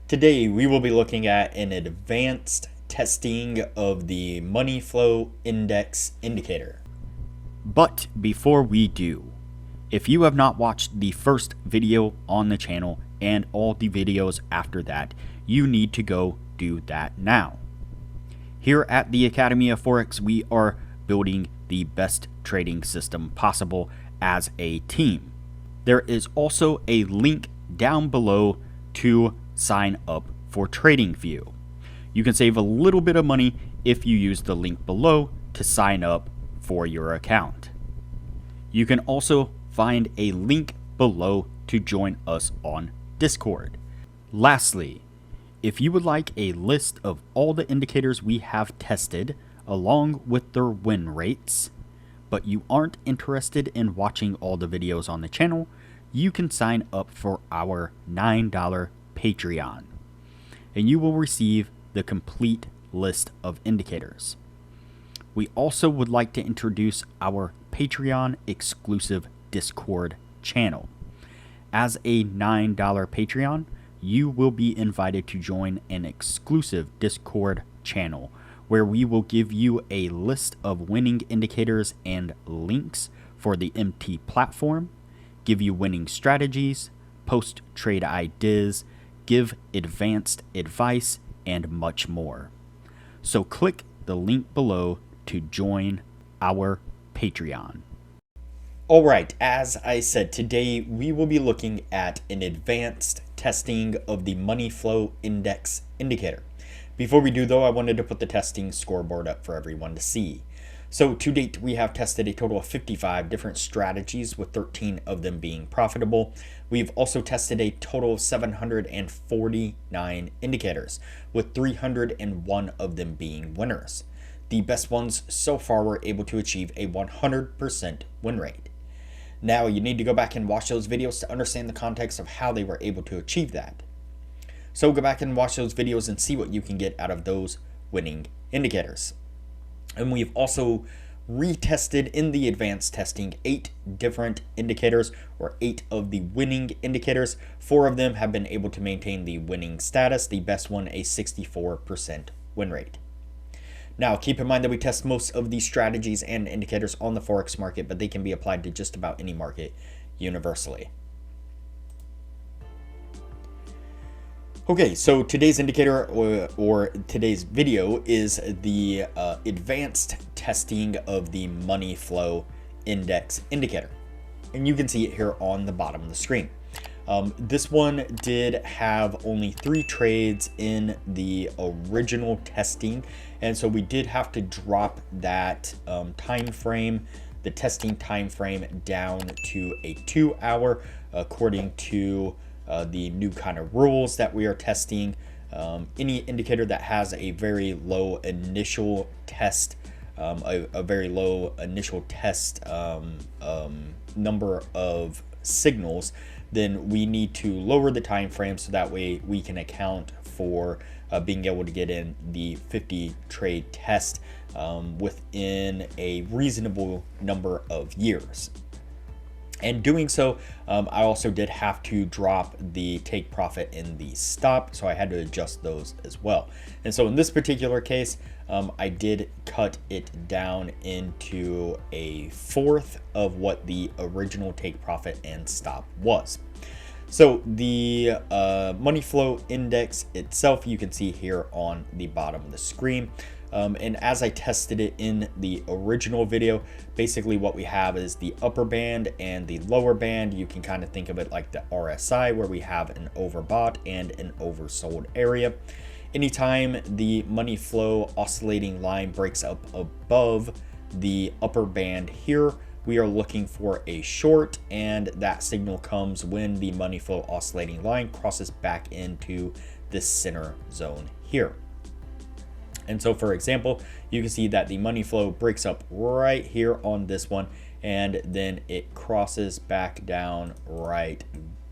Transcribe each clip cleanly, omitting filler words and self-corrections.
Today we will be looking at an advanced testing of the money flow index indicator. But before we do, if you have not watched the first video on the channel and all the videos after that, you need to go do that now. Here at the Academy of Forex, we are building the best trading system possible as a team. There is also a link down below to sign up for Tradingview. You can save a little bit of money if you use the link below to sign up for your account. You can also find a link below to join us on Discord. Lastly, if you would like a list of all the indicators we have tested along with their win rates, but you aren't interested in watching all the videos on the channel, you can sign up for our $9 Patreon, and you will receive the complete list of indicators. We also would like to introduce our Patreon exclusive Discord channel. As a $9 Patreon, you will be invited to join an exclusive Discord channel where we will give you a list of winning indicators and links for the MT platform, give you winning strategies, post trade ideas, give advanced advice, and much more. So click the link below to join our Patreon. Alright, as I said, today we will be looking at an advanced testing of the money flow index indicator. Before we do though, I wanted to put the testing scoreboard up for everyone to see. So to date, we have tested a total of 55 different strategies, with 13 of them being profitable. We've also tested a total of 749 indicators, with 301 of them being winners. The best ones so far were able to achieve a 100% win rate. Now you need to go back and watch those videos to understand the context of how they were able to achieve that. So go back and watch those videos and see what you can get out of those winning indicators. And we've also retested in the advanced testing 8 different indicators, or 8 of the winning indicators. 4 of them have been able to maintain the winning status, the best one a 64% win rate. Now keep in mind that we test most of these strategies and indicators on the Forex market, but they can be applied to just about any market universally. Okay, so today's indicator or today's video is the advanced testing of the money flow index indicator. And you can see it here on the bottom of the screen. This one did have only 3 trades in the original testing, and so we did have to drop that time frame, the testing time frame, down to a 2-hour according to the new kind of rules that we are testing. Any indicator that has a very low initial test, a very low initial test number of signals, then we need to lower the time frame so that way we can account for being able to get in the 50 trade test within a reasonable number of years. And doing so, I also did have to drop the take profit in the stop, so I had to adjust those as well. And so in this particular case, I did cut it down into a fourth of what the original take profit and stop was. So the money flow index itself, you can see here on the bottom of the screen. And as I tested it in the original video, basically what we have is the upper band and the lower band. You can kind of think of it like the RSI, where we have an overbought and an oversold area. Anytime the money flow oscillating line breaks up above the upper band here, we are looking for a short, and that signal comes when the money flow oscillating line crosses back into this center zone here. And so for example, you can see that the money flow breaks up right here on this one, and then it crosses back down right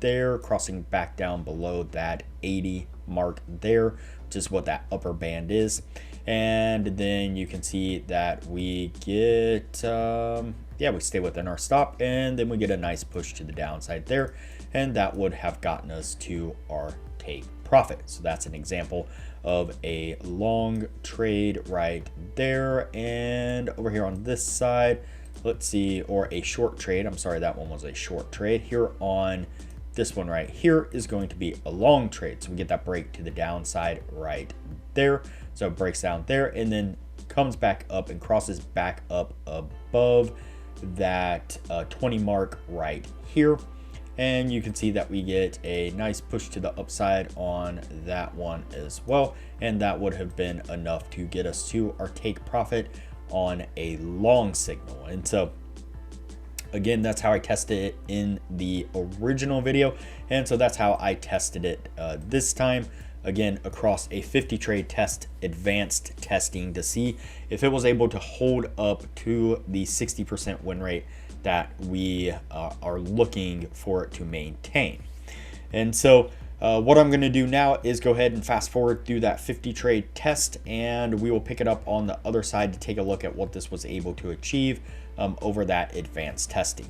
there, crossing back down below that 80 mark there, which is what that upper band is. And then you can see that we get, we stay within our stop, and then we get a nice push to the downside there, and that would have gotten us to our take profit. So that's an example of a long trade right there. And over here on this side, let's see, or a short trade. I'm sorry, that one was a short trade. Here on this one right here is going to be a long trade. So we get that break to the downside right there. So it breaks down there and then comes back up and crosses back up above that 20 mark right here. And you can see that we get a nice push to the upside on that one as well. And that would have been enough to get us to our take profit on a long signal. And so again, that's how I tested it in the original video. And so that's how I tested it this time. Again, across a 50 trade test, advanced testing to see if it was able to hold up to the 60% win rate that we are looking for it to maintain. And so what I'm going to do now is go ahead and fast forward through that 50 trade test, and we will pick it up on the other side to take a look at what this was able to achieve over that advanced testing.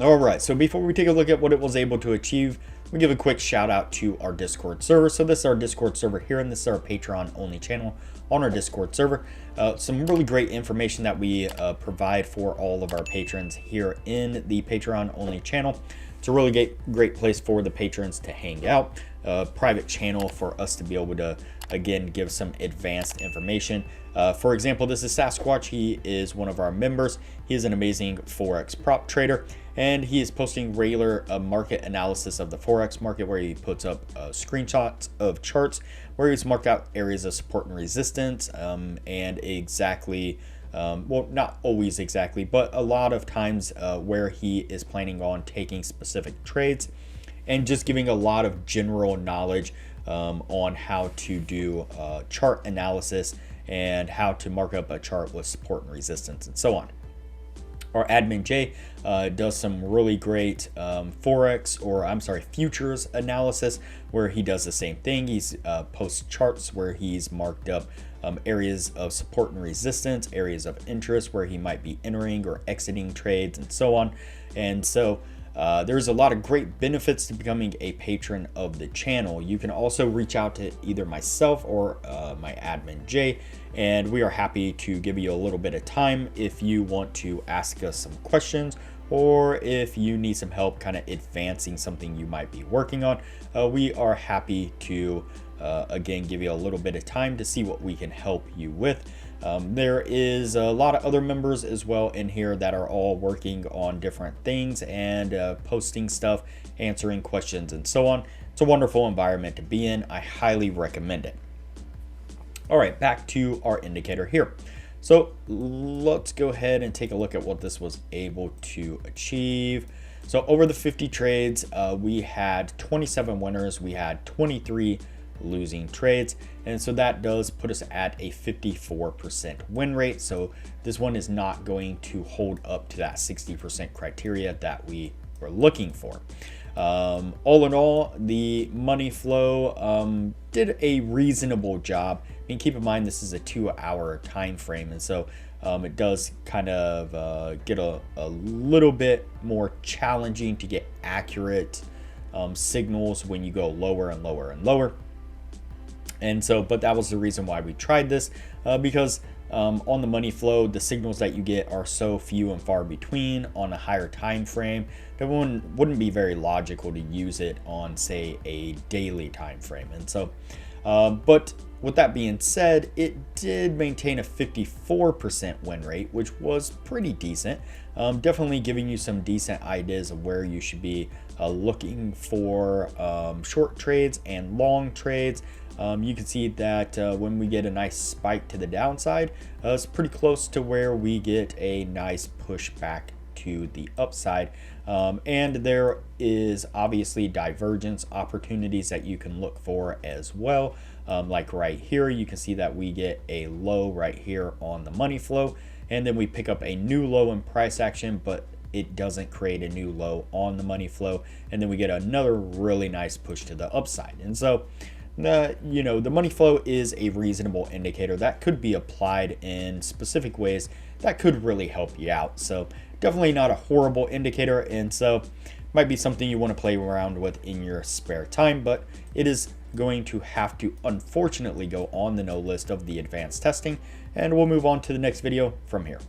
All right, so before we take a look at what it was able to achieve, we give a quick shout out to our Discord server. So this is our Discord server here, and this is our Patreon only channel on our Discord server. Some really great information that we provide for all of our patrons here in the Patreon only channel. It's a really great place for the patrons to hang out, a private channel for us to be able to, again, give some advanced information. For example, this is Sasquatch. He is one of our members. He is an amazing Forex prop trader, and he is posting regular market analysis of the Forex market, where he puts up screenshots of charts where he's marked out areas of support and resistance, and exactly, well, not always exactly, but a lot of times where he is planning on taking specific trades, and just giving a lot of general knowledge on how to do chart analysis and how to mark up a chart with support and resistance and so on. Our admin Jay does some really great futures analysis, where he does the same thing. He's posts charts where he's marked up areas of support and resistance, areas of interest where he might be entering or exiting trades and so on. And so there's a lot of great benefits to becoming a patron of the channel. You can also reach out to either myself or my admin Jay, and we are happy to give you a little bit of time if you want to ask us some questions, or if you need some help kind of advancing something you might be working on. We are happy to again give you a little bit of time to see what we can help you with. There is a lot of other members as well in here that are all working on different things and posting stuff, answering questions and so on. It's a wonderful environment to be in. I highly recommend it. All right, back to our indicator here. So let's go ahead and take a look at what this was able to achieve. So over the 50 trades, we had 27 winners. We had 23 losing trades, and so that does put us at a 54% win rate. So this one is not going to hold up to that 60% criteria that we were looking for. All in all, the money flow did a reasonable job. I mean, keep in mind this is a 2-hour time frame, and so it does kind of get a little bit more challenging to get accurate signals when you go lower and lower and lower. And so, but that was the reason why we tried this, because on the money flow, the signals that you get are so few and far between on a higher time frame that wouldn't be very logical to use it on, say, a daily time frame. And so, but with that being said, it did maintain a 54% win rate, which was pretty decent. Definitely giving you some decent ideas of where you should be looking for short trades and long trades. You can see that when we get a nice spike to the downside, it's pretty close to where we get a nice push back to the upside. And there is obviously divergence opportunities that you can look for as well. Like right here, you can see that we get a low right here on the money flow, and then we pick up a new low in price action, but it doesn't create a new low on the money flow, and then we get another really nice push to the upside. And so the money flow is a reasonable indicator that could be applied in specific ways that could really help you out. So definitely not a horrible indicator, and so might be something you want to play around with in your spare time, but it is going to have to unfortunately go on the no list of the advanced testing, and we'll move on to the next video from here.